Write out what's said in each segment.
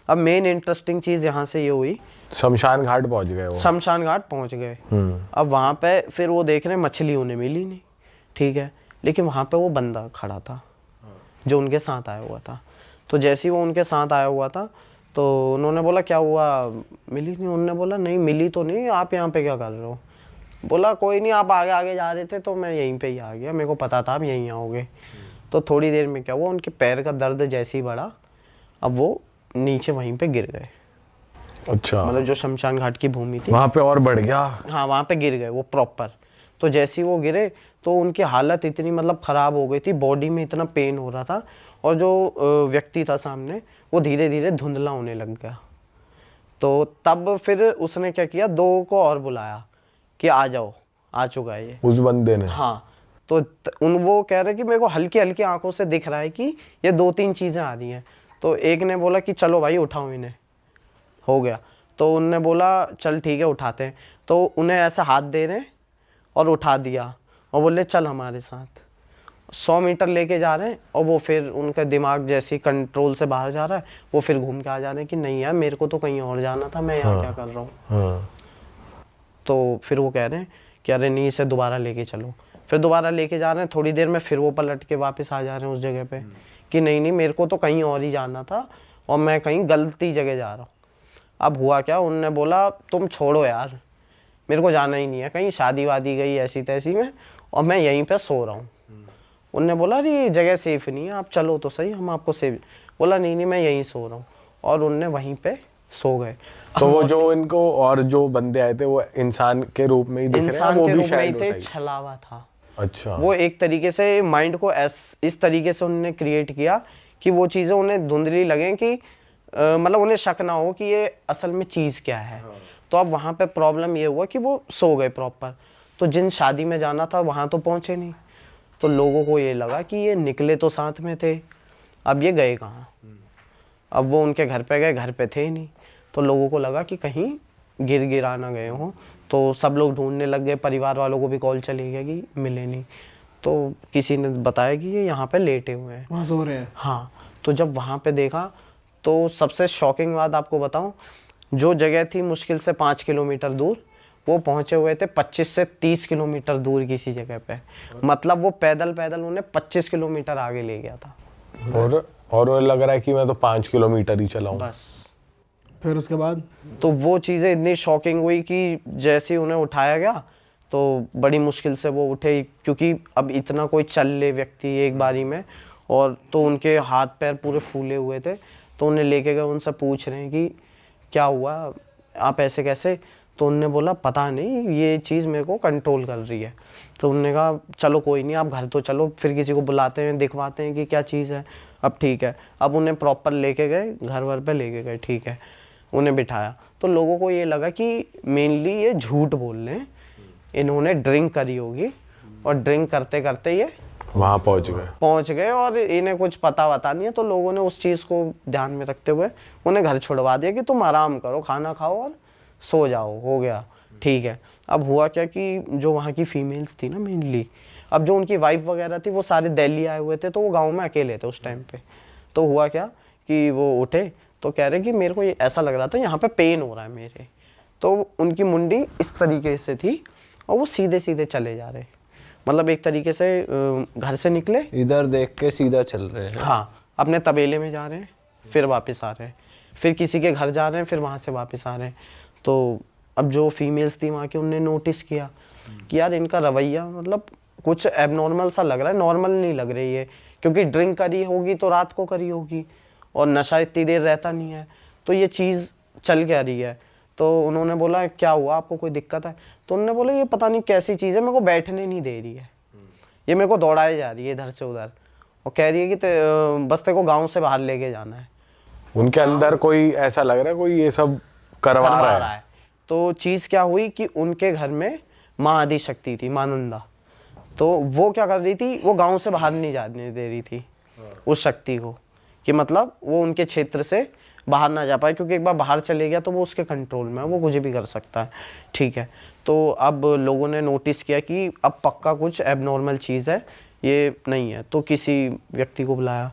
अब main interesting चीज़ यहाँ से ये हुई, शमशान घाट पहुंच गए वो। शमशान घाट पहुँच गए। अब वहाँ पे फिर वो देख रहे हैं मछली उन्हें मिली नहीं, ठीक है, लेकिन वहाँ पे वो बंदा खड़ा था जो उनके साथ आया हुआ था। तो जैसे ही वो उनके साथ आया हुआ था तो उन्होंने बोला क्या हुआ, मिली नहीं? उन्होंने बोला नहीं मिली तो नहीं, आप यहाँ पे क्या कर रहे हो? बोला कोई नहीं, आप आगे आगे जा रहे थे तो मैं यहीं पे ही आ गया, मेरे को पता था आप यहीं आओगे। तो थोड़ी देर में क्या हुआ, उनके पैर का दर्द जैसे ही बढ़ा, अब वो नीचे वहीं पे गिर गए। अच्छा, मतलब जो शमशान घाट की भूमि थी वहाँ पे और बढ़ गया। हाँ, वहाँ पे गिर गए वो प्रॉपर। तो जैसे ही वो गिरे तो उनकी हालत इतनी मतलब ख़राब हो गई थी, बॉडी में इतना पेन हो रहा था, और जो व्यक्ति था सामने वो धीरे धीरे धुंधला होने लग गया। तो तब फिर उसने क्या किया, 2 को और बुलाया कि आ जाओ, आ चुका है ये उस बंदे ने। हाँ। तो वो कह रहे कि मेरे को हल्की हल्की आंखों से दिख रहा है कि ये 2-3 चीज़ें आ रही हैं। तो एक ने बोला कि चलो भाई उठाओ इन्हें, हो गया। तो उनने बोला चल ठीक है उठाते हैं। तो उन्हें ऐसा हाथ दे रहे हैं और उठा दिया और बोले चल हमारे साथ। 100 मीटर लेके जा रहे हैं और वो फिर उनका दिमाग जैसे कंट्रोल से बाहर जा रहा है, वो फिर घूम के आ जा रहे हैं कि नहीं यार मेरे को तो कहीं और जाना था, मैं यहाँ क्या कर रहा हूँ। तो फिर वो कह रहे हैं कि अरे नहीं इसे दोबारा लेके चलो। फिर दोबारा लेके जा रहे हैं, थोड़ी देर में फिर वो पलट के वापस आ जा रहे हैं उस जगह पे कि नहीं नहीं मेरे को तो कहीं और ही जाना था और मैं कहीं गलती जगह जा रहा हूँ। अब हुआ क्या, उनने बोला तुम छोड़ो यार, मेरे को जाना ही नहीं है कहीं, शादी वादी गई ऐसी तैसी में, और मैं यहीं पे सो रहा हूँ। उनने बोला अरे ये जगह सेफ नहीं है, आप चलो तो सही, हम आपको सेफ। बोला नहीं नहीं मैं यहीं सो रहा हूँ, और उनने वहीं पे सो गए। तो वो जो इनको और जो बंदे आए थे वो इंसान के रूप में ही दिख रहे हैं, इंसान वो के भी रूप में ही शायद थे, छलावा था। अच्छा, वो एक तरीके से माइंड को इस तरीके से उन्होंने क्रिएट किया कि वो चीज़ें उन्हें धुंधली लगें कि मतलब उन्हें शक ना हो कि ये असल में चीज़ क्या है। तो अब वहाँ पे प्रॉब्लम ये हुआ कि वो सो गए प्रॉपर। तो जिन शादी में जाना था वहाँ तो पहुँचे नहीं, तो लोगों को ये लगा कि ये निकले तो साथ में थे, अब ये गए कहाँ। अब वो उनके घर पे गए, घर पे थे ही नहीं। तो लोगों को लगा कि कहीं गिरा ना गए हों, तो सब लोग ढूंढने लग गए, परिवार वालों को भी कॉल चली गई कि मिले नहीं। तो किसी ने बताया कि ये यहाँ पे लेटे हुए हैं, वहाँ सो रहे हैं। हाँ। तो जब वहाँ पे देखा तो सबसे शॉकिंग बात आपको बताऊं, जो जगह थी मुश्किल से 5 किलोमीटर दूर, वो पहुँचे हुए थे 25 से 30 किलोमीटर दूर किसी जगह पे। मतलब वो पैदल पैदल उन्हें 25 किलोमीटर आगे ले गया था। और वो लग रहा है कि मैं तो 5 किलोमीटर ही चला हूँ बस। फिर उसके बाद तो वो चीज़ें इतनी शॉकिंग हुई कि जैसे ही उन्हें उठाया गया तो बड़ी मुश्किल से वो उठे, क्योंकि अब इतना कोई चल ले व्यक्ति एक बारी में, और तो उनके हाथ पैर पूरे फूले हुए थे। तो उन्हें लेके गए, उनसे पूछ रहे हैं कि क्या हुआ, आप ऐसे कैसे? तो उनने बोला पता नहीं, ये चीज़ मेरे को कंट्रोल कर रही है। तो उन्होंने कहा चलो कोई नहीं, आप घर तो चलो, फिर किसी को बुलाते हैं, दिखवाते हैं कि क्या चीज़ है। अब ठीक है, अब उन्हें प्रॉपर लेके गए, घर वर पे लेके गए, ठीक है, उन्हें बिठाया। तो लोगों को ये लगा कि मेनली ये झूठ बोल रहे हैं, इन्होंने ड्रिंक करी होगी, और ड्रिंक करते करते ये वहाँ पहुँच गए और इन्हें कुछ पता वता नहीं है। तो लोगों ने उस चीज़ को ध्यान में रखते हुए उन्हें घर छुड़वा दिया कि तुम आराम करो, खाना खाओ और सो जाओ, हो गया, ठीक है। अब हुआ क्या कि जो वहाँ की फीमेल्स थी ना मेनली, अब जो उनकी वाइफ वगैरह थी वो सारे दिल्ली आए हुए थे, तो वो गाँव में अकेले थे उस टाइम पे। तो हुआ क्या कि वो उठे तो कह रहे कि मेरे को ये ऐसा लग रहा था यहाँ पे पेन हो रहा है मेरे। तो उनकी मुंडी इस तरीके से थी और वो सीधे सीधे चले जा रहे, मतलब एक तरीके से घर से निकले, इधर देख के सीधा चल रहे हैं। हाँ, अपने तबेले में जा रहे हैं, फिर वापस आ रहे हैं, फिर किसी के घर जा रहे हैं, फिर वहाँ से वापस आ रहे हैं। तो अब जो फीमेल्स थी वहाँ की, उनने नोटिस किया कि यार इनका रवैया मतलब कुछ एबनॉर्मल सा लग रहा है, नॉर्मल नहीं लग रही है, क्योंकि ड्रिंक करी होगी तो रात को करी होगी और नशा इतनी देर रहता नहीं है, तो ये चीज़ चल क्या रही है। तो उन्होंने बोला क्या हुआ, आपको कोई दिक्कत है? तो उन्होंने बोला ये पता नहीं कैसी चीज़ है, मेरे को बैठने नहीं दे रही है, ये मेरे को दौड़ाए जा रही है इधर से उधर, और कह रही है कि बस तेरे को गाँव से बाहर लेके जाना है। उनके अंदर कोई ऐसा लग रहा है कोई ये सब करवा रहा है। तो चीज़ क्या हुई कि उनके घर में माँ आदि शक्ति थी, माँ नंदा, तो वो क्या कर रही थी, वो गाँव से बाहर नहीं जाने दे रही थी उस शक्ति को, कि मतलब वो उनके क्षेत्र से बाहर ना जा पाए, क्योंकि एक बार बाहर चले गया तो वो उसके कंट्रोल में है, वो कुछ भी कर सकता है, ठीक है। तो अब लोगों ने नोटिस किया कि अब पक्का कुछ एबनॉर्मल चीज़ है, ये नहीं है, तो किसी व्यक्ति को बुलाया।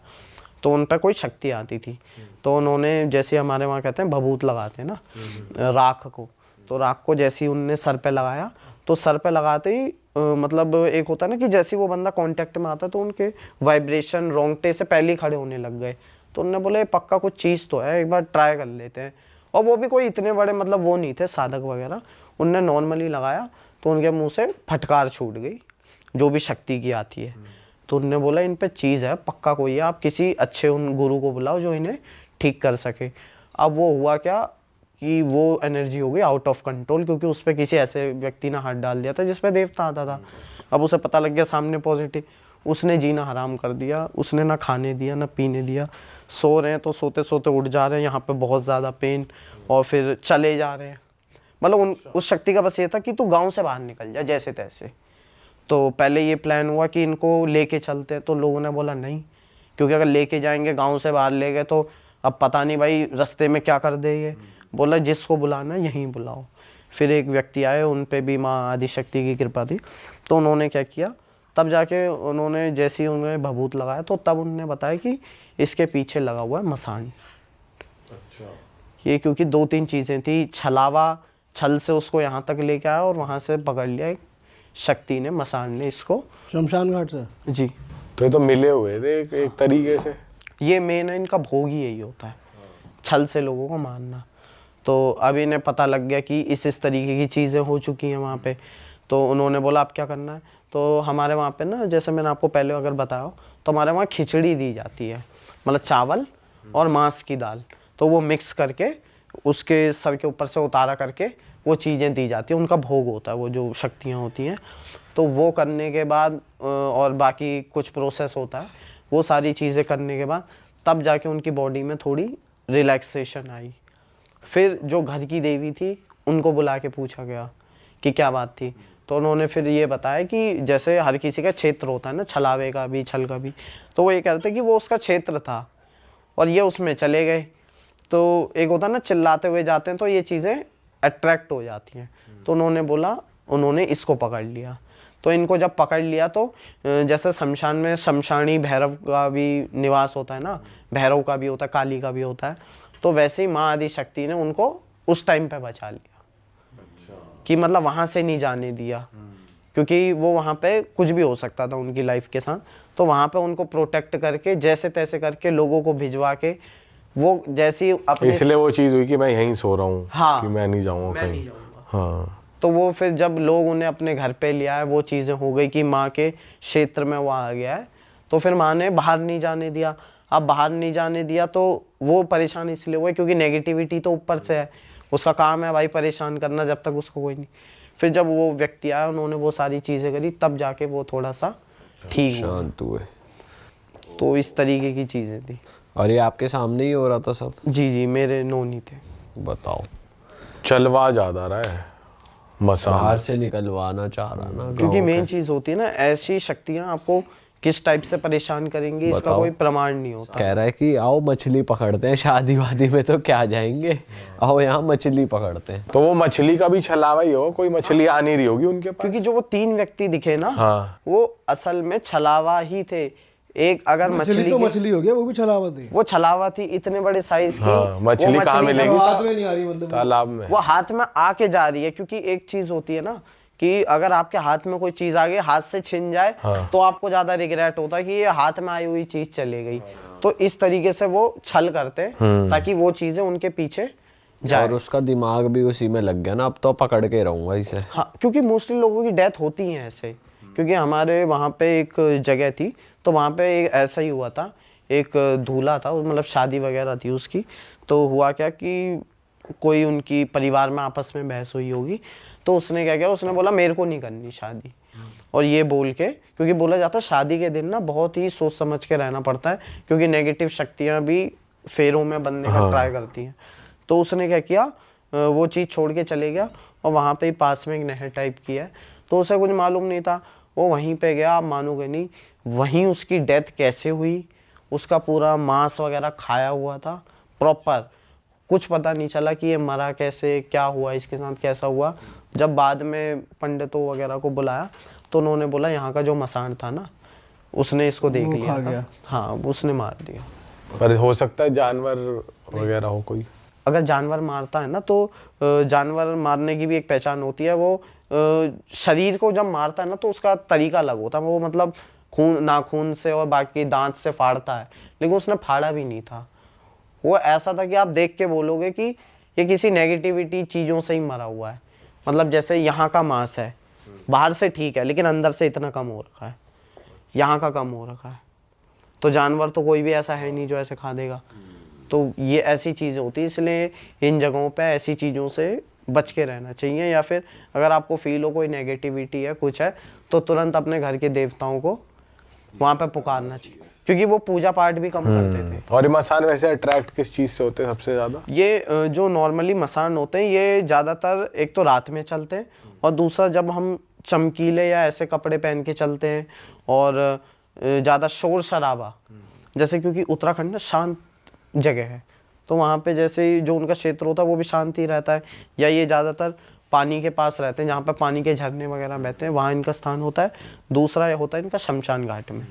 तो उन पर कोई शक्ति आती थी। तो उन्होंने जैसे हमारे वहाँ कहते हैं भभूत लगाते हैं ना राख को, तो राख को जैसे ही उनने सर पे लगाया तो सर पे लगाते ही मतलब एक होता है ना कि जैसे ही वो बंदा कांटेक्ट में आता तो उनके वाइब्रेशन रोंगटे से पहले ही खड़े होने लग गए। तो उन्होंने बोले पक्का कुछ चीज़ तो है, एक बार ट्राई कर लेते हैं। और वो भी कोई इतने बड़े मतलब वो नहीं थे साधक वगैरह, उनने नॉर्मली लगाया तो उनके मुंह से फटकार छूट गई जो भी शक्ति की आती है। तो उनने बोला इन पे चीज़ है, पक्का कोई है, आप किसी अच्छे उन गुरु को बुलाओ जो इन्हें ठीक कर सके। अब वो हुआ क्या कि वो एनर्जी हो गई आउट ऑफ कंट्रोल, क्योंकि उस पर किसी ऐसे व्यक्ति ने हाथ डाल दिया था जिस पे देवता आता था। अब उसे पता लग गया सामने पॉजिटिव, उसने जीना हराम कर दिया, उसने ना खाने दिया ना पीने दिया। सो रहे हैं तो सोते सोते उठ जा रहे हैं, यहाँ पे बहुत ज़्यादा पेन, और फिर चले जा रहे हैं। मतलब उस शक्ति का बस ये था कि तू गांव से बाहर निकल जा जैसे तैसे। तो पहले ये प्लान हुआ कि इनको लेके चलते हैं, तो लोगों ने बोला नहीं, क्योंकि अगर लेके जाएंगे गांव से बाहर ले गए तो अब पता नहीं भाई रास्ते में क्या कर देंगे। बोला जिसको बुलाना यहीं बुलाओ। फिर एक व्यक्ति आए, उन पे भी माँ आदिशक्ति की कृपा थी, तो उन्होंने क्या किया, तब जाके उन्होंने जैसे ही उन्होंने भभूत लगाया तो तब उन्होंने बताया कि इसके पीछे लगा हुआ है मसान। अच्छा। ये क्योंकि 2-3 चीज़ें थी, छलावा, छल से उसको यहाँ तक लेके आया और वहाँ से पकड़ लिया एक शक्ति ने, मसान ने इसको। शमशान घाट से? जी। तो ये तो मिले हुए थे एक तरीके से। ये मेन है, इनका भोग ही यही होता है, छल से लोगों को मारना। तो अब इन्हें पता लग गया कि इस तरीके की चीज़ें हो चुकी हैं वहाँ पे। तो उन्होंने बोला अब क्या करना है। तो हमारे वहाँ पे ना, जैसे मैंने आपको पहले अगर बताया हो, तो हमारे वहाँ खिचड़ी दी जाती है, मतलब चावल और मांस की दाल, तो वो मिक्स करके उसके सर के ऊपर से उतारा करके वो चीज़ें दी जाती हैं, उनका भोग होता है वो जो शक्तियाँ होती हैं। तो वो करने के बाद और बाकी कुछ प्रोसेस होता है, वो सारी चीज़ें करने के बाद तब जाके उनकी बॉडी में थोड़ी रिलैक्सेशन आई। फिर जो घर की देवी थी उनको बुला के पूछा गया कि क्या बात थी। तो उन्होंने फिर ये बताया कि जैसे हर किसी का क्षेत्र होता है ना, छलावे का भी छल का भी, तो वो ये कहते कि वो उसका क्षेत्र था और ये उसमें चले गए। तो एक होता है ना चिल्लाते हुए जाते हैं तो ये चीज़ें अट्रैक्ट हो जाती हैं। तो उन्होंने बोला, उन्होंने इसको पकड़ लिया। तो इनको जब पकड़ लिया तो जैसे शमशान में शमशानी भैरव का भी निवास होता है ना, भैरव का भी होता है, काली का भी होता है, तो वैसे ही माँ आदिशक्ति ने उनको उस टाइम पे बचा लिया। कि मतलब वहाँ से नहीं जाने दिया, क्योंकि वो वहाँ पे कुछ भी हो सकता था उनकी लाइफ के साथ। तो वहाँ पे उनको प्रोटेक्ट करके जैसे तैसे करके लोगों को भिजवा के वो जैसी अपने, इसलिए वो चीज़ हुई कि मैं यहीं सो रहा हूँ। हाँ, कि मैं नहीं जाऊँगा मैं कहीं। नहीं जाऊँगा। हाँ। तो वो फिर जब लोग उन्हें अपने घर पे ले आए, वो चीज़ें हो गई कि माँ के क्षेत्र में वो आ गया है, तो फिर माँ ने बाहर नहीं जाने दिया। अब बाहर नहीं जाने दिया तो वो परेशान इसलिए हुए क्योंकि नेगेटिविटी तो ऊपर से है, उसका काम है भाई परेशान करना, जब तक उसको कोई नहीं। फिर जब वो व्यक्ति आया, उन्होंने वो सारी चीज़ें करी, तब जाके वो थोड़ा सा ठीक हुआ। शांत हुए। तो इस तरीके की चीज़ें थी। और ये आपके सामने ही हो रहा था सब? जी जी, मेरे नोनी थे। बताओ। चलवा ज़्यादा रहा है मसान। बाहर से निकलवाना चाह रहा ना, क्योंकि गाँव मेन के। चीज़ होती है ना, ऐसी शक्तियाँ आपको किस टाइप से परेशान करेंगी इसका बताओ। कोई प्रमाण नहीं होता। कह रहा है कि आओ मछली पकड़ते हैं, शादी वादी में तो क्या जाएंगे, आओ यहाँ मछली पकड़ते हैं। तो वो मछली का भी छलावा ही होगा, कोई मछली आ नहीं रही होगी उनके पास। क्योंकि जो वो 3 व्यक्ति दिखे ना, हाँ। वो असल में छलावा ही थे। एक अगर मछली तो मछली हो गया, वो भी छलावा थी। वो छलावा थी इतने बड़े साइज की। हाँ, मछली वो कहाँ मिलेगी? जब हाथ में नहीं आ रही, मतलब तालाब में। वो हाथ में आके जा रही है, क्योंकि एक चीज होती है ना कि अगर आपके हाथ में कोई चीज आ गई, हाथ से छिन जाए, हाँ। तो आपको ज्यादा रिग्रेट होता है कि ये हाथ में आई हुई चीज चली गई। तो इस तरीके से वो छल करते हैं ताकि वो चीजें उनके पीछे जाए। और उसका दिमाग भी उसी में लग गया ना, अब तो पकड़ के रहूंगा इसे। हाँ, क्योंकि मोस्टली लोगों की डेथ होती है ऐसे। क्योंकि हमारे वहाँ पे एक जगह थी, तो वहाँ पे एक ऐसा ही हुआ था, एक दूल्हा था, मतलब शादी वगैरह थी उसकी। तो हुआ क्या कि कोई उनकी परिवार में आपस में बहस हुई होगी, तो उसने क्या किया, उसने बोला मेरे को नहीं करनी शादी। और ये बोल के, क्योंकि बोला जाता है शादी के दिन ना बहुत ही सोच समझ के रहना पड़ता है, क्योंकि नेगेटिव शक्तियाँ भी फेरों में बनने का ट्राई करती हैं। तो उसने क्या किया, वो चीज़ छोड़ के चले गया, और वहाँ पे ही पास में एक नहर टाइप की है, तो उसे कुछ मालूम नहीं था। वो वहीं पे गया, आप मानोगे नहीं, वहीं उसकी डेथ कैसे हुई, उसका पूरा मांस वगैरह खाया हुआ था प्रॉपर। कुछ पता नहीं चला कि ये मरा कैसे, क्या हुआ इसके साथ, कैसा हुआ। जब बाद में पंडितों वगैरह को बुलाया तो उन्होंने बोला यहाँ का जो मसान था ना, उसने इसको देख लिया था। हाँ, उसने मार दिया। पर हो सकता है जानवर वगैरह हो कोई। अगर जानवर मारता है ना तो जानवर मारने की भी एक पहचान होती है। वो शरीर को जब मारता है ना तो उसका तरीका अलग होता है। वो मतलब खून, नाखून से और बाकी दांत से फाड़ता है, लेकिन उसने फाड़ा भी नहीं था। वो ऐसा था कि आप देख के बोलोगे कि ये किसी नेगेटिविटी चीज़ों से ही मरा हुआ है। मतलब जैसे यहाँ का मांस है, बाहर से ठीक है लेकिन अंदर से इतना कम हो रखा है, यहाँ का कम हो रखा है। तो जानवर तो कोई भी ऐसा है नहीं जो ऐसे खा देगा। तो ये ऐसी चीज़ें होती है, इसलिए इन जगहों पे ऐसी चीज़ों से बच के रहना चाहिए। या फिर अगर आपको फील हो कोई नेगेटिविटी है, कुछ है, तो तुरंत अपने घर के देवताओं को वहाँ पे पुकारना चाहिए, क्योंकि वो पूजा पाठ भी कम करते थे। और ये मसान वैसे अट्रैक्ट किस चीज़ से होते हैं सबसे ज़्यादा? ये जो नॉर्मली मसान होते हैं ये ज़्यादातर एक तो रात में चलते हैं, और दूसरा जब हम चमकीले या ऐसे कपड़े पहन के चलते हैं और ज़्यादा शोर शराबा, जैसे क्योंकि उत्तराखंड ना शांत जगह है, तो वहाँ पे जैसे जो उनका क्षेत्र होता है वो भी शांति रहता है। या ये ज़्यादातर पानी के पास रहते हैं, जहाँ पे पानी के झरने वगैरह बहते हैं, वहाँ इनका स्थान होता है। दूसरा ये होता है इनका शमशान घाट में,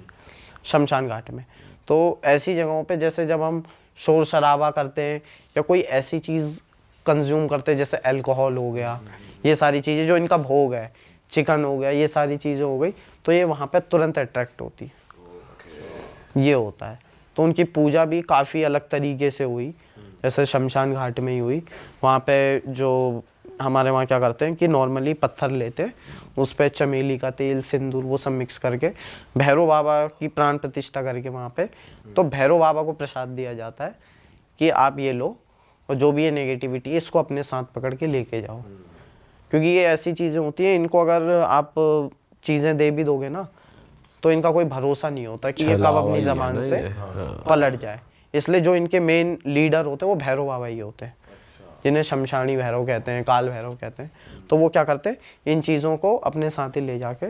शमशान घाट में। तो ऐसी जगहों पे जैसे जब हम शोर शराबा करते हैं या कोई ऐसी चीज़ कंज्यूम करते हैं, जैसे अल्कोहल हो गया, ये सारी चीज़ें जो इनका भोग है, चिकन हो गया, ये सारी चीज़ें हो गई, तो ये वहाँ पे तुरंत अट्रैक्ट होती है। ये होता है। तो उनकी पूजा भी काफ़ी अलग तरीके से हुई, जैसे शमशान घाट में ही हुई। वहाँ पे जो हमारे वहाँ क्या करते हैं कि नॉर्मली पत्थर लेते हैं, उस पर चमेली का तेल, सिंदूर, वो सब मिक्स करके भैरव बाबा की प्राण प्रतिष्ठा करके वहाँ पे, तो भैरव बाबा को प्रसाद दिया जाता है कि आप ये लो, और जो भी ये नेगेटिविटी है इसको अपने साथ पकड़ के लेके जाओ। क्योंकि ये ऐसी चीज़ें होती हैं, इनको अगर आप चीज़ें दे भी दोगे ना तो इनका कोई भरोसा नहीं होता कि ये कब अपनी ज़बान से पलट जाए। इसलिए जो इनके मेन लीडर होते हैं वो भैरव बाबा ही होते हैं, जिन्हें शमशानी भैरव कहते हैं, काल भैरव कहते हैं। तो वो क्या करते हैं, इन चीज़ों को अपने साथ ही ले जाके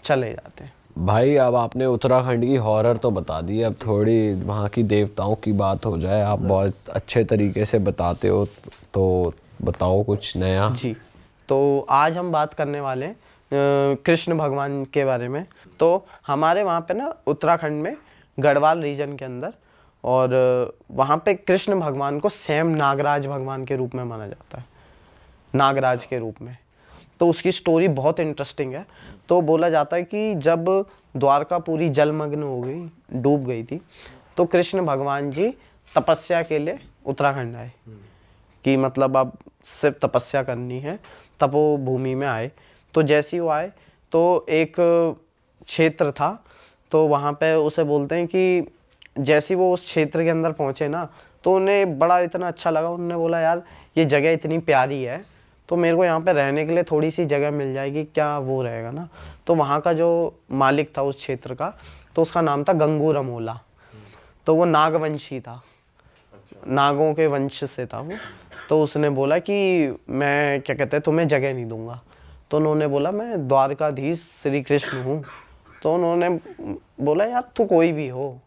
चले जाते हैं। भाई अब आपने उत्तराखंड की हॉरर तो बता दी, अब थोड़ी वहाँ की देवताओं की बात हो जाए। आप बहुत अच्छे तरीके से बताते हो, तो बताओ कुछ नया। जी, तो आज हम बात करने वाले हैं कृष्ण भगवान के बारे में। तो हमारे वहाँ पे ना उत्तराखंड में गढ़वाल रीजन के अंदर, और वहाँ पे कृष्ण भगवान को स्वयं नागराज भगवान के रूप में माना जाता है, नागराज के रूप में। तो उसकी स्टोरी बहुत इंटरेस्टिंग है। तो बोला जाता है कि जब द्वारका पूरी जलमग्न हो गई, डूब गई थी, तो कृष्ण भगवान जी तपस्या के लिए उत्तराखंड आए कि मतलब अब सिर्फ तपस्या करनी है, तपोभूमि में आए। तो जैसे ही वो आए तो एक क्षेत्र था, तो वहाँ पे उसे बोलते हैं कि जैसे वो उस क्षेत्र के अंदर पहुँचे ना, तो उन्हें बड़ा इतना अच्छा लगा। उन्होंने बोला यार ये जगह इतनी प्यारी है, तो मेरे को यहाँ पे रहने के लिए थोड़ी सी जगह मिल जाएगी क्या, वो रहेगा ना। तो वहाँ का जो मालिक था उस क्षेत्र का, तो उसका नाम था गंगू रमोला। तो वो नागवंशी था, नागों के वंश से था वो। तो उसने बोला कि मैं क्या कहते हैं तुम्हें जगह नहीं दूंगा। तो उन्होंने बोला मैं द्वारकाधीश श्री कृष्ण हूँ। तो उन्होंने बोला यार तू कोई भी हो,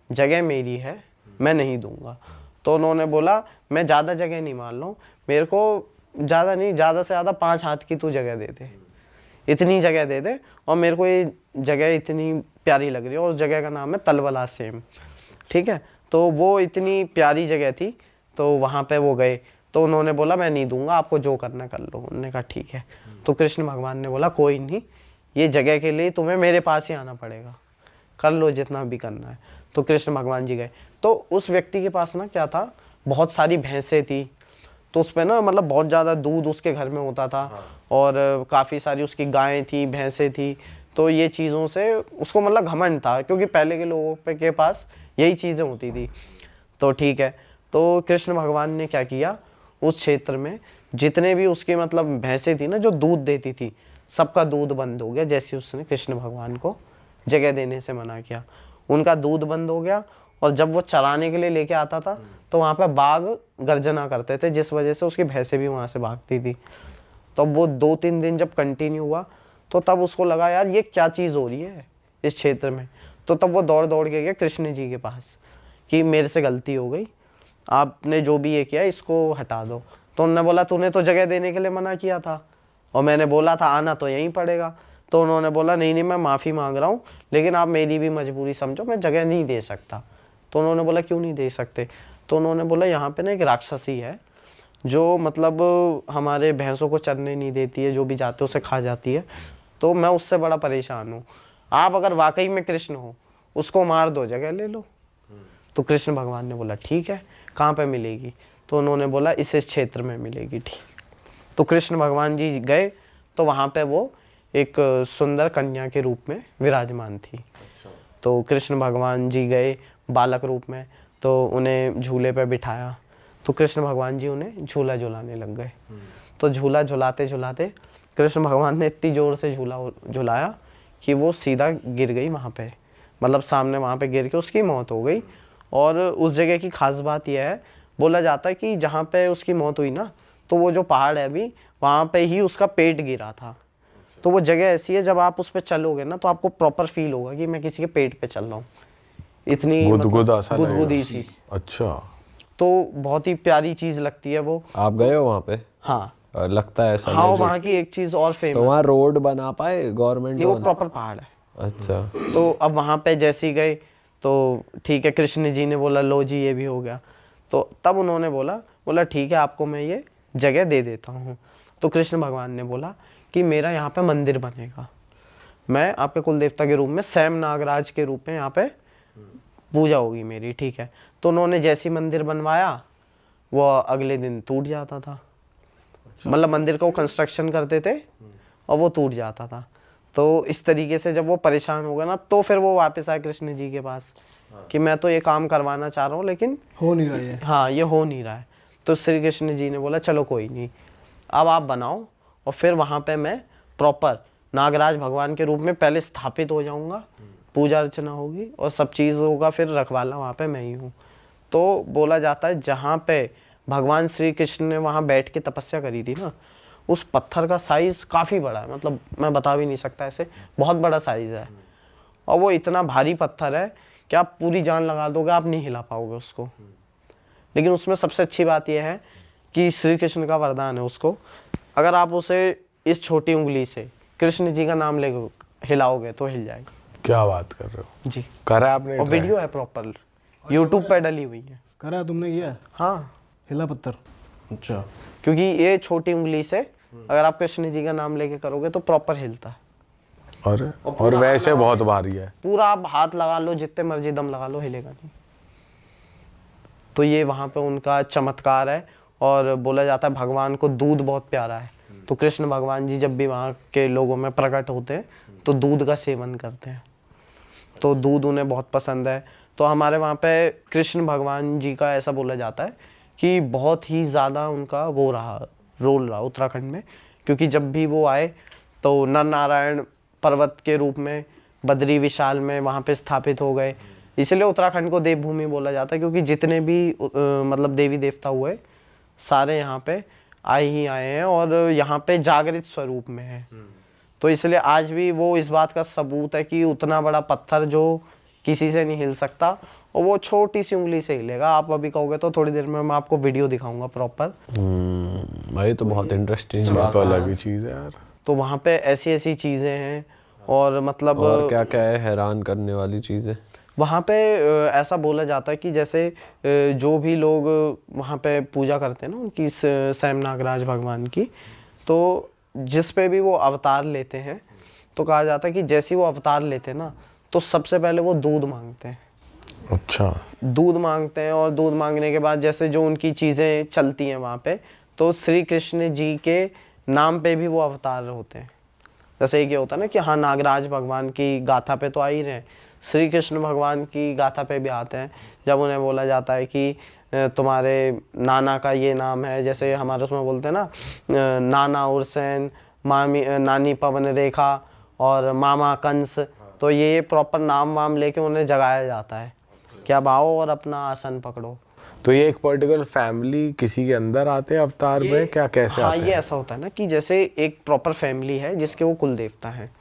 जगह मेरी है, मैं नहीं दूंगा। तो उन्होंने बोला मैं ज़्यादा जगह नहीं मान लूँ, मेरे को ज़्यादा नहीं, ज़्यादा से ज़्यादा 5 हाथ की तू जगह दे दे, इतनी जगह दे दे, और मेरे को ये जगह इतनी प्यारी लग रही है। और उस जगह का नाम है तलवला सेम, ठीक है। तो वो इतनी प्यारी जगह थी, तो वहाँ पे वो गए। तो उन्होंने बोला मैं नहीं दूंगा, आपको जो करना कर लो। उन्होंने कहा ठीक है। तो कृष्ण भगवान ने बोला कोई नहीं, ये जगह के लिए तुम्हें मेरे पास ही आना पड़ेगा, कर लो जितना भी करना है। तो कृष्ण भगवान जी गए। तो उस व्यक्ति के पास ना क्या था, बहुत सारी भैंसें थी। तो उस पर ना मतलब बहुत ज़्यादा दूध उसके घर में होता था, और काफ़ी सारी उसकी गायें थी, भैंसें थी। तो ये चीज़ों से उसको मतलब घमंड था, क्योंकि पहले के लोगों के पास यही चीज़ें होती थी। तो ठीक है, तो कृष्ण भगवान ने क्या किया, उस क्षेत्र में जितने भी उसके मतलब भैंसें थी ना जो दूध देती थी, सबका दूध बंद हो गया। जैसे उसने कृष्ण भगवान को जगह देने से मना किया, उनका दूध बंद हो गया। और जब वो चराने के लिए लेके आता था तो वहाँ पे बाघ गर्जना करते थे, जिस वजह से उसकी भैंसें भी वहाँ से भागती थी। तो वो 2-3 दिन जब कंटिन्यू हुआ, तो तब उसको लगा यार ये क्या चीज़ हो रही है इस क्षेत्र में। तो तब वो दौड़ दौड़ के गया कृष्ण जी के पास कि मेरे से गलती हो गई, आपने जो भी ये किया इसको हटा दो। तो उन्होंने बोला तूने तो जगह देने के लिए मना किया था, और मैंने बोला था आना तो यहीं पड़ेगा। तो उन्होंने बोला नहीं नहीं मैं माफ़ी मांग रहा हूँ, लेकिन आप मेरी भी मजबूरी समझो, मैं जगह नहीं दे सकता, तो उन्होंने बोला क्यों नहीं दे सकते? तो उन्होंने बोला यहाँ पे ना एक राक्षसी है जो मतलब हमारे भैंसों को चरने नहीं देती है, जो भी जाते उसे खा जाती है, तो मैं उससे बड़ा परेशान हूँ। आप अगर वाकई में कृष्ण हो उसको मार दो, जगह ले लो। तो कृष्ण भगवान ने बोला ठीक है, कहाँ पे मिलेगी? तो उन्होंने बोला इस क्षेत्र में मिलेगी। ठीक, तो कृष्ण भगवान जी गए तो वहाँ पे वो एक सुंदर कन्या के रूप में विराजमान थी। तो कृष्ण भगवान जी गए बालक रूप में, तो उन्हें झूले पे बिठाया, तो कृष्ण भगवान जी उन्हें झूला झुलाने लग गए। तो झूला झुलाते झुलाते कृष्ण भगवान ने इतनी ज़ोर से झूला झुलाया कि वो सीधा गिर गई वहाँ पे, मतलब सामने वहाँ पे गिर के उसकी मौत हो गई। और उस जगह की खास बात यह है, बोला जाता है कि जहाँ पे उसकी मौत हुई ना, तो वो जो पहाड़ है अभी, वहाँ पे ही उसका पेट गिरा था। तो वो जगह ऐसी है, जब आप उस पर चलोगे ना तो आपको प्रॉपर फील होगा कि मैं किसी के पेट पे चल रहा हूँ, इतनी गुदगुदा सा गुदगुदी लगेगा। सी। अच्छा, तो बहुत ही प्यारी चीज़ लगती है वो। आप गए हो वहाँ पे? हाँ और लगता है ऐसा हाँ, legit? वहाँ की एक चीज़ और तो फेमस, वहाँ रोड बना पाए गवर्नमेंट? वो प्रॉपर पहाड़ है। अच्छा, तो अब वहाँ पे जैसे ही गए तो ठीक है, कृष्ण जी ने बोला लो जी ये भी हो गया। तो तब उन्होंने बोला ठीक है, आपको मैं ये जगह दे देता हूँ। तो कृष्ण भगवान ने बोला कि मेरा यहाँ पे मंदिर बनेगा, मैं आपके कुल देवता के रूप में स्वयं नागराज के रूप में यहाँ पे पूजा होगी मेरी। ठीक है, तो उन्होंने जैसी मंदिर बनवाया वो अगले दिन टूट जाता था। मतलब मंदिर को कंस्ट्रक्शन करते थे और वो टूट जाता था। तो इस तरीके से जब वो परेशान हो गए ना, तो फिर वो वापस आए कृष्ण जी के पास कि मैं तो ये काम करवाना चाह रहा हूँ लेकिन हो नहीं रहा है। हाँ ये हो नहीं रहा है। तो श्री कृष्ण जी ने बोला चलो कोई नहीं, अब आप बनाओ और फिर वहाँ पे मैं प्रॉपर नागराज भगवान के रूप में पहले स्थापित हो जाऊँगा, पूजा अर्चना होगी और सब चीज़ होगा, फिर रखवाला वहाँ पे मैं ही हूँ। तो बोला जाता है जहाँ पे भगवान श्री कृष्ण ने वहाँ बैठ के तपस्या करी थी ना, उस पत्थर का साइज़ काफ़ी बड़ा है, मतलब मैं बता भी नहीं सकता, ऐसे बहुत बड़ा साइज़ है। और वो इतना भारी पत्थर है कि आप पूरी जान लगा दोगे, आप नहीं हिला पाओगे उसको। लेकिन उसमें सबसे अच्छी बात यह है कि श्री कृष्ण का वरदान है, उसको अगर आप उसे इस छोटी उंगली से कृष्ण जी का नाम ले हिलाओगे तो हिल जाएगी। क्या बात कर रहे हो? जी, करा आपने? और वीडियो है प्रॉपर, यूट्यूब पे डली हुई है। करा तुमने किया? हाँ, हिला पत्थर? अच्छा, क्योंकि ये छोटी उंगली से अगर आप कृष्ण जी का नाम लेके करोगे तो प्रॉपर हिलता है। और वैसे बहुत भारी है। पूरा आप हाथ लगा लो, जितने मर्जी दम लगा लो, हिलेगा नहीं। तो ये वहाँ पे उनका चमत्कार है। और बोला जाता है भगवान को दूध बहुत प्यारा है, तो कृष्ण भगवान जी जब भी वहाँ के लोगों में प्रकट होते हैं तो दूध का सेवन करते हैं, तो दूध उन्हें बहुत पसंद है। तो हमारे वहाँ पे कृष्ण भगवान जी का ऐसा बोला जाता है कि बहुत ही ज़्यादा उनका वो रहा, रोल रहा उत्तराखंड में, क्योंकि जब भी वो आए तो नर नारायण पर्वत के रूप में बद्री विशाल में वहाँ पे स्थापित हो गए। इसलिए उत्तराखंड को देवभूमि बोला जाता है, क्योंकि जितने भी मतलब देवी देवता हुए सारे यहाँ पे आए ही आए हैं और यहाँ पे जागृत स्वरूप में है। तो इसलिए आज भी वो इस बात का सबूत है कि उतना बड़ा पत्थर जो किसी से नहीं हिल सकता और वो छोटी सी उंगली से हिलेगा। आप अभी कहोगे तो थोड़ी देर में मैं आपको वीडियो दिखाऊंगा प्रॉपर। भाई तो बहुत इंटरेस्टिंग इसमें बात तो है। अलग ही चीज है यार। तो वहाँ पे ऐसी ऐसी चीज़ें हैं और मतलब और क्या क्या है हैरान करने वाली चीज़ें? वहाँ पे ऐसा बोला जाता है कि जैसे जो भी लोग वहाँ पे पूजा करते हैं ना उनकी स्वयं नागराज भगवान की, तो जिस पे भी वो अवतार लेते हैं तो कहा जाता है कि जैसे ही वो अवतार लेते हैं ना तो सबसे पहले वो दूध मांगते हैं। अच्छा, दूध मांगते हैं और दूध मांगने के बाद जैसे जो उनकी चीज़ें चलती हैं वहाँ पे, तो श्री कृष्ण जी के नाम पे भी वो अवतार होते हैं। जैसे एक ये होता है ना कि हाँ नागराज भगवान की गाथा पे तो आ ही रहे हैं, श्री कृष्ण भगवान की गाथा पे भी आते हैं। जब उन्हें बोला जाता है कि तुम्हारे नाना का ये नाम है, जैसे हमारे उसमें बोलते हैं ना नाना उर्सैन, मामी नानी पवन रेखा और मामा कंस, तो ये प्रॉपर नाम वाम लेके उन्हें जगाया जाता है कि अब आओ और अपना आसन पकड़ो। तो ये एक पर्टिकुलर फैमिली किसी के अंदर आते हैं अवतार में, क्या कैसे हाँ आते ये हैं? ऐसा होता है ना कि जैसे एक प्रॉपर फैमिली है जिसके वो कुल देवता हैं,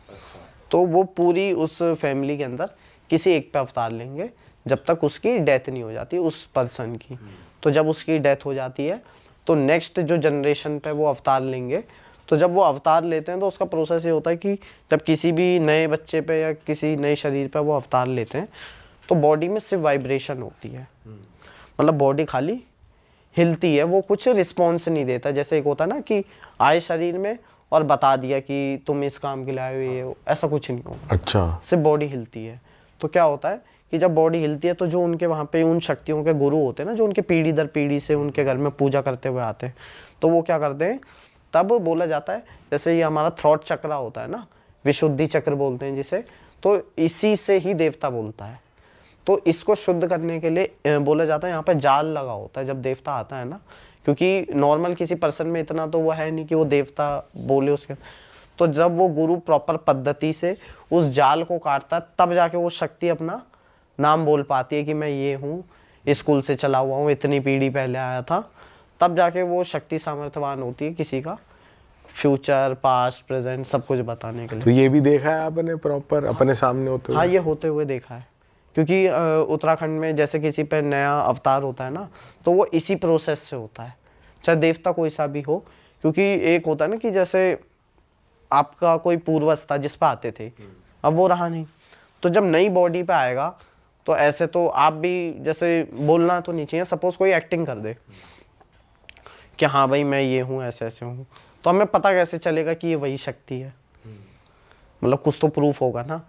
तो वो पूरी उस फैमिली के अंदर किसी एक पे अवतार लेंगे जब तक उसकी डेथ नहीं हो जाती उस पर्सन की। तो जब उसकी डेथ हो जाती है तो नेक्स्ट जो जनरेशन पे वो अवतार लेंगे। तो जब वो अवतार लेते हैं तो उसका प्रोसेस ये होता है कि जब किसी भी नए बच्चे पे या किसी नए शरीर पे वो अवतार लेते हैं तो बॉडी में सिर्फ वाइब्रेशन होती है, मतलब बॉडी खाली हिलती है, वो कुछ रिस्पॉन्स नहीं देता। जैसे एक होता है ना कि आए शरीर में और बता दिया कि तुम इस काम के लिए आए हो, ये हो, ऐसा कुछ नहीं होगा। अच्छा। सिर्फ बॉडी हिलती है। तो क्या होता है कि जब बॉडी हिलती है तो जो उनके वहाँ पे उन शक्तियों के गुरु होते हैं ना, जो उनके पीढ़ी दर पीढ़ी से उनके घर में पूजा करते हुए आते हैं, तो वो क्या करते हैं, तब बोला जाता है, जैसे ये हमारा थ्रॉट चक्र होता है ना, विशुद्धि चक्र बोलते हैं जिसे, तो इसी से ही देवता बोलता है। तो इसको शुद्ध करने के लिए बोला जाता है यहाँ पे जाल लगा होता है जब देवता आता है ना, क्योंकि नॉर्मल किसी पर्सन में इतना तो वो है नहीं कि वो देवता बोले उसके। तो जब वो गुरु प्रॉपर पद्धति से उस जाल को काटता है, तब जाके वो शक्ति अपना नाम बोल पाती है कि मैं ये हूँ, स्कूल से चला हुआ हूँ, इतनी पीढ़ी पहले आया था। तब जाके वो शक्ति सामर्थ्यवान होती है किसी का फ्यूचर, पास्ट, प्रेजेंट सब कुछ बताने के लिए। तो ये भी देखा है आपने प्रॉपर अपने सामने होते हुए? हाँ, ये होते हुए देखा है, क्योंकि उत्तराखंड में जैसे किसी पे नया अवतार होता है ना, तो वो इसी प्रोसेस से होता है, चाहे देवता कोई सा भी हो। क्योंकि एक होता है ना कि जैसे आपका कोई पूर्वज था जिस पे आते थे, अब वो रहा नहीं, तो जब नई बॉडी पे आएगा तो ऐसे तो आप भी, जैसे बोलना तो नहीं चाहिए, सपोज कोई एक्टिंग कर दे कि हाँ भाई मैं ये हूँ, ऐसे ऐसे हूँ, तो हमें पता कैसे चलेगा कि ये वही शक्ति है? मतलब कुछ तो प्रूफ होगा ना।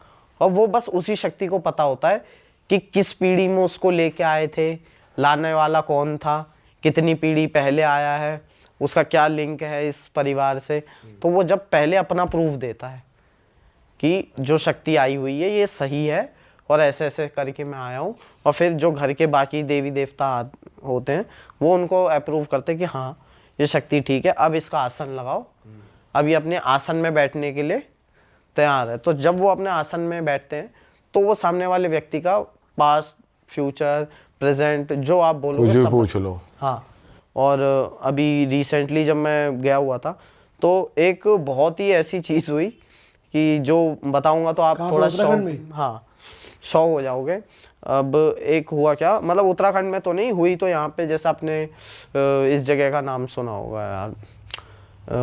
और वो बस उसी शक्ति को पता होता है कि किस पीढ़ी में उसको लेके आए थे, लाने वाला कौन था, कितनी पीढ़ी पहले आया है, उसका क्या लिंक है इस परिवार से। तो वो जब पहले अपना प्रूफ देता है कि जो शक्ति आई हुई है ये सही है और ऐसे ऐसे करके मैं आया हूँ, और फिर जो घर के बाकी देवी देवता होते हैं वो उनको अप्रूव करते हैं कि हाँ ये शक्ति ठीक है, अब इसका आसन लगाओ, अब ये अपने आसन में बैठने के लिए तैयार है। तो जब वो अपने आसन में बैठते हैं तो वो सामने वाले व्यक्ति का पास्ट, फ्यूचर, प्रेजेंट जो आप बोलोगे कुछ भी सब पूछ लो। हाँ। और अभी रिसेंटली जब मैं गया हुआ था तो एक बहुत ही ऐसी चीज़ हुई कि जो बताऊंगा तो आप थोड़ा शॉक हो जाओगे। अब एक हुआ क्या, मतलब उत्तराखंड में तो नहीं हुई, तो यहाँ पे जैसे आपने इस जगह का नाम सुना होगा यार,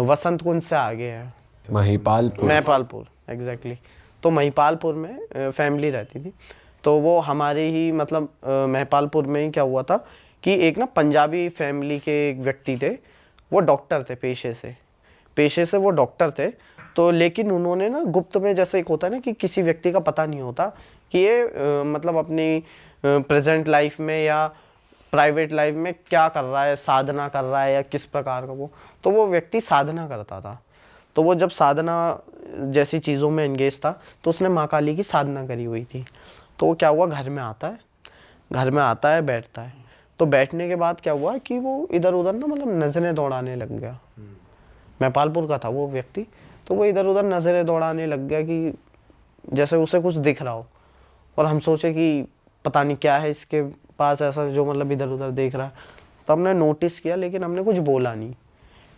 वसंत कुंज से आगे है, महिपालपुर एग्जैक्टली। तो महिपालपुर में फैमिली रहती थी, तो वो हमारे ही मतलब महिपालपुर में ही क्या हुआ था कि एक ना पंजाबी फैमिली के एक व्यक्ति थे, वो डॉक्टर थे पेशे से वो डॉक्टर थे। तो लेकिन उन्होंने ना गुप्त में, जैसे एक होता है ना कि किसी व्यक्ति का पता नहीं होता कि ये मतलब अपनी प्रेजेंट लाइफ में या प्राइवेट लाइफ में क्या कर रहा है, साधना कर रहा है या किस प्रकार का तो वो व्यक्ति साधना करता था। तो वो जब साधना जैसी चीज़ों में एंगेज था तो उसने माँ काली की साधना करी हुई थी। तो वो क्या हुआ, घर में आता है बैठता है। तो बैठने के बाद क्या हुआ कि वो इधर उधर ना मतलब नज़रें दौड़ाने लग गया। महिपालपुर का था वो व्यक्ति, तो वो इधर उधर नज़रें दौड़ाने लग गया कि जैसे उसे कुछ दिख रहा हो, और हम सोचे कि पता नहीं क्या है इसके पास ऐसा जो मतलब इधर उधर देख रहा है। तो हमने नोटिस किया लेकिन हमने कुछ बोला नहीं,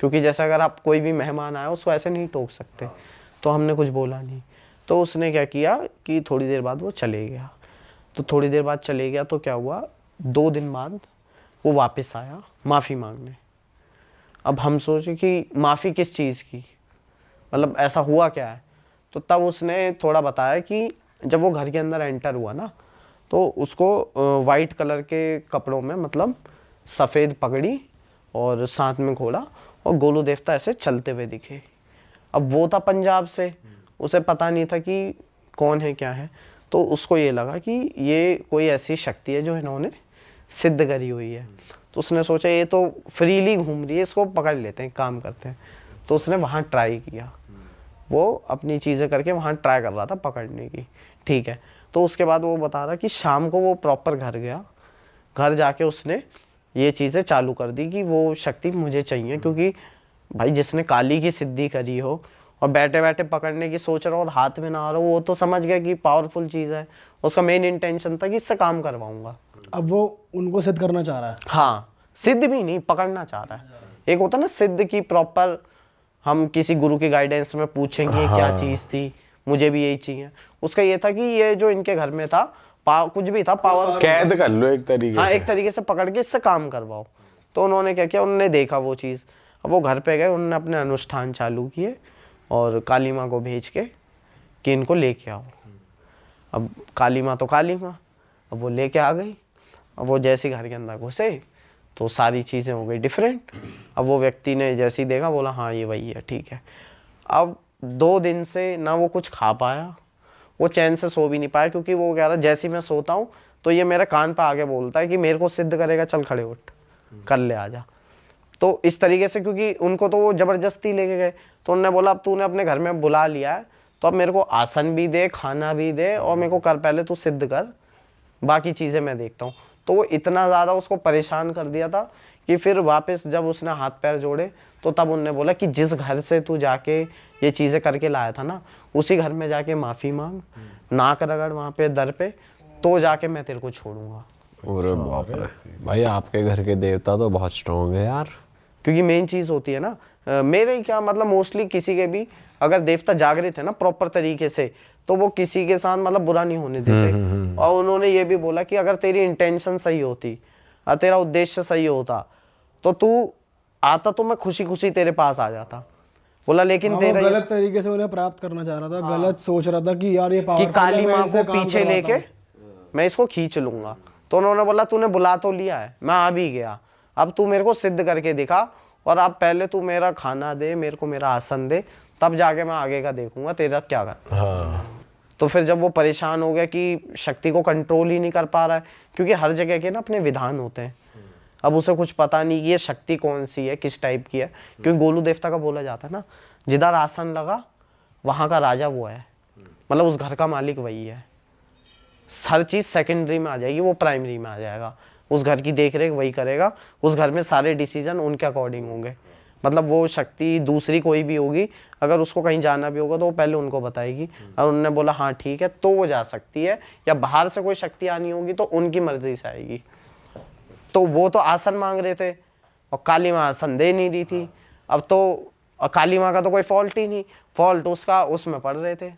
क्योंकि जैसे अगर आप कोई भी मेहमान आया उसको ऐसे नहीं टोक सकते, तो हमने कुछ बोला नहीं। तो उसने क्या किया कि थोड़ी देर बाद वो चले गया। तो थोड़ी देर बाद चले गया तो क्या हुआ, 2 दिन बाद वो वापस आया माफ़ी मांगने। अब हम सोचे कि माफ़ी किस चीज़ की, मतलब ऐसा हुआ क्या है। तो तब उसने थोड़ा बताया कि जब वो घर के अंदर एंटर हुआ ना, तो उसको वाइट कलर के कपड़ों में मतलब सफ़ेद पगड़ी और साथ में घोड़ा और गोलू देवता ऐसे चलते हुए दिखे। अब वो था पंजाब से, उसे पता नहीं था कि कौन है क्या है, तो उसको ये लगा कि ये कोई ऐसी शक्ति है जो इन्होंने सिद्ध करी हुई है। तो उसने सोचा ये तो फ्रीली घूम रही है, इसको पकड़ लेते हैं, काम करते हैं। तो उसने वहाँ ट्राई किया, वो अपनी चीज़ें करके वहाँ ट्राई कर रहा था पकड़ने की, ठीक है। तो उसके बाद वो बता रहा कि शाम को वो प्रॉपर घर गया, घर जाके उसने ये चीज़ें चालू कर दी कि वो शक्ति मुझे चाहिए, क्योंकि भाई जिसने काली की सिद्धि करी हो और बैठे बैठे पकड़ने की सोच रहा हो और हाथ में ना आ रहा हो, वो तो समझ गया कि पावरफुल चीज़ है। उसका मेन इंटेंशन था कि इससे काम करवाऊंगा। अब वो उनको सिद्ध करना चाह रहा है। हाँ, सिद्ध भी नहीं, पकड़ना चाह रहा है। एक होता ना सिद्ध की प्रॉपर, हम किसी गुरु की गाइडेंस में पूछेंगे क्या चीज़ थी, मुझे भी यही चाहिए। उसका ये था कि ये जो इनके घर में था कुछ भी था पावर कैद कर लो एक तरीके हाँ, से। एक तरीके से पकड़ के इससे काम करवाओ। तो उन्होंने क्या किया, उन्होंने देखा वो चीज़। अब वो घर पे गए, उन्होंने अपने अनुष्ठान चालू किए और काली माँ को भेज के कि इनको लेके आओ। अब काली माँ तो काली माँ, अब वो लेके आ गई। अब वो जैसे घर के अंदर घुसे तो सारी चीज़ें हो गई डिफरेंट। अब वो व्यक्ति ने जैसे ही देखा बोला हाँ ये वही है, ठीक है। अब 2 दिन से ना वो कुछ खा पाया, वो चैन से सो भी नहीं पाया, क्योंकि वो कह रहा जैसे ही मैं सोता हूँ तो ये मेरे कान पे आगे बोलता है कि मेरे को सिद्ध करेगा, चल खड़े उठ, कर ले आजा। तो इस तरीके से, क्योंकि उनको तो वो ज़बरदस्ती लेके गए, तो उन्होंने बोला अब तूने अपने घर में बुला लिया है तो अब मेरे को आसन भी दे, खाना भी दे, और मेरे को कर पहले तू सिद्ध कर, बाकी चीज़ें मैं देखता हूँ। तो वो इतना ज़्यादा उसको परेशान कर दिया था कि फिर वापस जब उसने हाथ पैर जोड़े तो तब उनने बोला कि जिस घर से तू जाके ये चीज़ें करके लाया था ना, उसी घर में जाके माफ़ी मांग, नाक रगड़ वहाँ पे दर पे, तो जाके मैं तेरे को छोड़ूंगा। अरे बाप रे भाई, आपके घर के देवता तो बहुत स्ट्रॉन्ग है यार। क्योंकि मेन चीज़ होती है ना, मेरे ही क्या मतलब मोस्टली किसी के भी अगर देवता जागृत है ना प्रॉपर तरीके से, तो वो किसी के साथ मतलब बुरा नहीं होने देते। और उन्होंने ये भी बोला कि अगर तेरी इंटेंशन सही होती और तेरा उद्देश्य सही होता तो तू आता तो मैं खुशी खुशी तेरे पास आ जाता। बोला लेकिन वो तेरा गलत तरीके से उन्हें प्राप्त करना चाह रहा था, गलत सोच रहा था कि यार ये कि powerful है, काली मैं माँ इनसे को काम पीछे करवाता लेके हूँ। मैं इसको खींच लूंगा। तो उन्होंने बोला तूने बुला तो लिया है, मैं आ भी गया, अब तू मेरे को सिद्ध करके दिखा, और अब पहले तू मेरा खाना दे, मेरे को मेरा आसन दे, तब जाके मैं आगे का देखूंगा तेरा क्या कर। हाँ। तो फिर जब वो परेशान हो गया कि शक्ति को कंट्रोल ही नहीं कर पा रहा है, क्योंकि हर जगह के ना अपने विधान होते हैं, अब उसे कुछ पता नहीं कि ये शक्ति कौन सी है, किस टाइप की है, क्योंकि गोलू देवता का बोला जाता है ना, जिधर आसन लगा वहाँ का राजा वो है, मतलब उस घर का मालिक वही है। हर चीज़ सेकेंडरी में आ जाएगी, वो प्राइमरी में आ जाएगा। उस घर की देख रेख वही करेगा, उस घर में सारे डिसीजन उनके अकॉर्डिंग होंगे। मतलब वो शक्ति दूसरी कोई भी होगी, अगर उसको कहीं जाना भी होगा तो वो पहले उनको बताएगी, और उन्होंने बोला हाँ ठीक है तो वो जा सकती है, या बाहर से कोई शक्ति आनी होगी तो उनकी मर्जी से आएगी। तो वो तो आसन मांग रहे थे और काली माँ आसन दे नहीं रही थी। अब तो और काली माँ का तो कोई फॉल्ट ही नहीं, फॉल्ट उसका उसमें पड़ रहे थे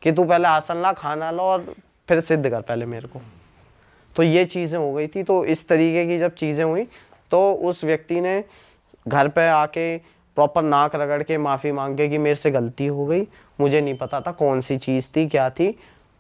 कि तू पहले आसन ला, खाना ला और फिर सिद्ध कर पहले मेरे को। तो ये चीज़ें हो गई थी। तो इस तरीके की जब चीज़ें हुई तो उस व्यक्ति ने घर पे आके प्रॉपर नाक रगड़ के माफ़ी मांग के कि मेरे से गलती हो गई, मुझे नहीं पता था कौन सी चीज़ थी क्या थी।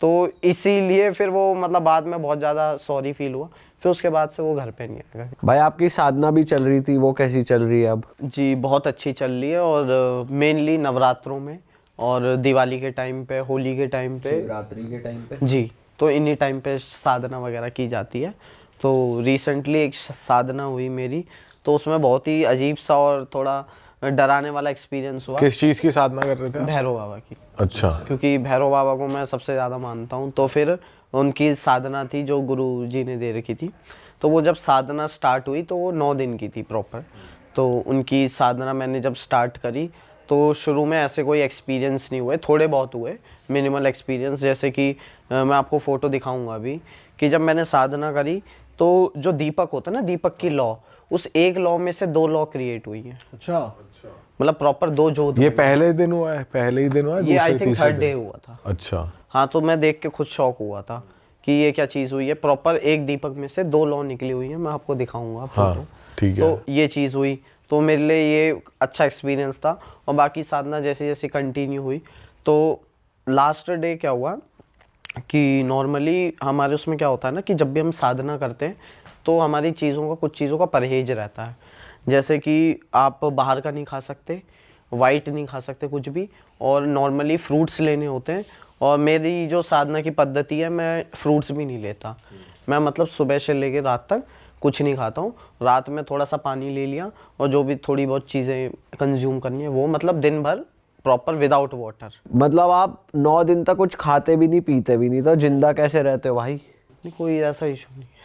तो इसीलिए फिर वो मतलब बाद में बहुत ज़्यादा सॉरी फील हुआ, फिर उसके बाद से वो घर पे नहीं आएगा। भाई आपकी साधना भी चल रही थी, वो कैसी चल रही है अब? जी बहुत अच्छी चल रही है, और मेनली नवरात्रों में और दिवाली के टाइम पे, होली के टाइम पे, शिवरात्रि के टाइम पे जी तो इन्हीं टाइम पे साधना वगैरह की जाती है। तो रिसेंटली एक साधना हुई मेरी, तो उसमें बहुत ही अजीब सा और थोड़ा डराने वाला एक्सपीरियंस हुआ। किस चीज की साधना कर रहे थे आप? भैरव बाबा की, अच्छा। क्योंकि भैरव बाबा को मैं सबसे ज़्यादा मानता हूँ। तो फिर उनकी साधना थी जो गुरु जी ने दे रखी थी। तो वो जब साधना स्टार्ट हुई तो वो 9 दिन की थी प्रॉपर। तो उनकी साधना मैंने जब स्टार्ट करी तो शुरू में ऐसे कोई एक्सपीरियंस नहीं हुए, थोड़े बहुत हुए मिनिमल एक्सपीरियंस। जैसे कि मैं आपको फ़ोटो दिखाऊंगा अभी कि जब मैंने साधना करी तो जो दीपक होता है ना, दीपक की लौ, उस एक लौ में से 2 लौ क्रिएट हुई हैं। अच्छा, मतलब प्रॉपर 2 जोत। ये पहले दिन हुआ है, पहले ही दिन हुआ है, ये आई दूसरे थिंक तीसरे 3rd डे दिन? हुआ था। अच्छा। हाँ, तो मैं देख के खुद शॉक हुआ था कि ये क्या चीज़ हुई है। प्रॉपर एक दीपक में से 2 लौ निकली हुई है, मैं आपको दिखाऊंगा फोटो। हाँ ठीक है। तो ये चीज़ हुई, तो मेरे लिए ये अच्छा एक्सपीरियंस था। और बाकी साधना जैसे जैसे कंटिन्यू हुई तो लास्ट डे क्या हुआ कि नॉर्मली हमारे उसमें क्या होता है ना कि जब भी हम साधना करते हैं तो हमारी चीज़ों का, कुछ चीज़ों का परहेज रहता है। जैसे कि आप बाहर का नहीं खा सकते, वाइट नहीं खा सकते कुछ भी, और नॉर्मली फ्रूट्स लेने होते हैं। और मेरी जो साधना की पद्धति है, मैं फ्रूट्स भी नहीं लेता। मैं मतलब सुबह से लेके रात तक कुछ नहीं खाता हूँ। रात में थोड़ा सा पानी ले लिया और जो भी थोड़ी बहुत चीज़ें कंज्यूम करनी है वो, मतलब दिन भर प्रॉपर विदाउट वाटर। मतलब आप 9 दिन तक कुछ खाते भी नहीं, पीते भी नहीं, तो जिंदा कैसे रहते हो भाई? नहीं, कोई ऐसा इशू नहीं है।